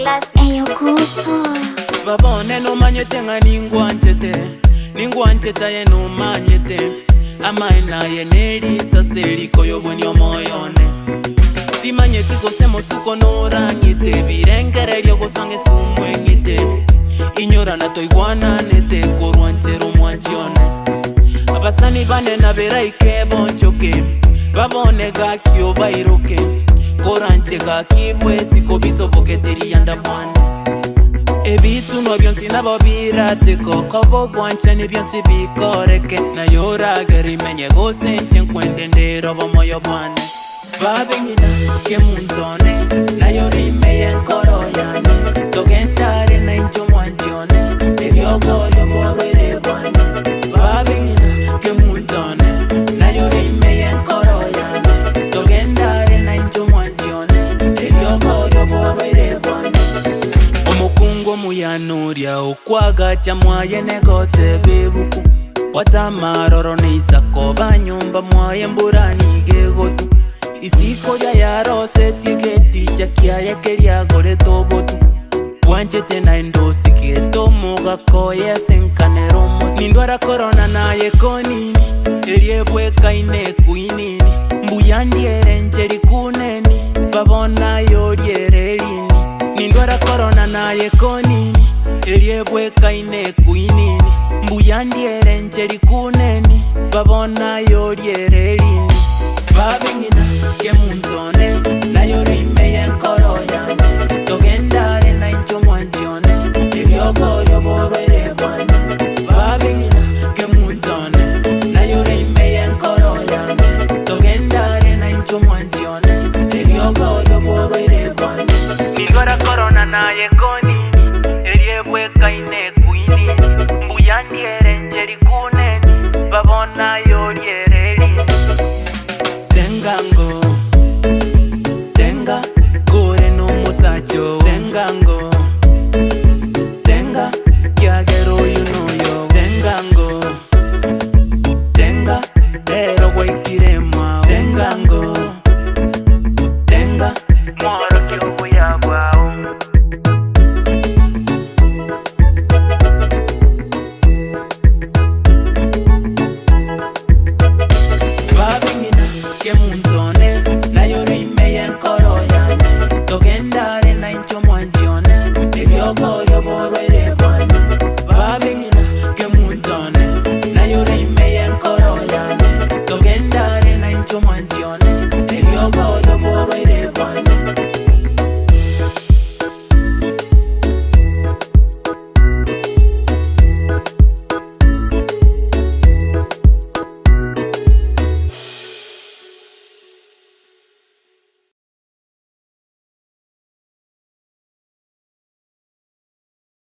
classic. Eyo gusto. Babone no manyete nga ningwanchete ye no manyete. Amaina ye neri saseli koyo bwenyo moyone. Timanyete gose mosuko no rangite. Birengere lyo gosange sumwengite. Inyora na toiguana nete koruanchero mwanchione. Abasani bane na beraike bonchoke. Babone gakyo bairoke. Koranche gakibwe siko bisoboketeri yanda mwane. Ebitu no byonsi nabo birateko. Kobo bwancha ni byonsi bikoreke. Na yora gari menye gose nche nkwende ndero bomoyo bwane. Babengina ke muntone. Na yori meye nkoro yane. Togendare na incho mwanchione. Evyogolyo borwere bwane. Babengina ke muntone. Na yori meye nkoro yane. Togendare na incho mwanchione. Evyogolyo borwere bwane. Omukungo muyanurya okwaga chamwaye negote bebuku. Watamaroro neisako banyumba mwaye mburani gegotu. Isiko ya yarose tiketi chakia kelia gore tobotu. Wanjete na endosi keto moga koye senkanero mo. Nindwara korona na ye konini. Eriebwe kaine kuinini. Mbuyandi erenjeri kuneni. Babona yori erelini. Nindwara korona na ye konini. Eriebwe kaine kuinini. Mbuyandi erenjeri kuneni. Babona yori erelini. Babengina ke muntone. Na yori meye nkoro yane. Togendare na incho mwanchione. Evyogolyo borwere bwane. Babengina ke muntone. Na yori meye nkoro yane. Togendare na incho mwanchione. Evyogolyo borwere bwane. Nindwara korona na ye konini. Eriebwe kaine kuinini. Mbuyandi erenjeri kuneni. Babona yori erelini. Tengango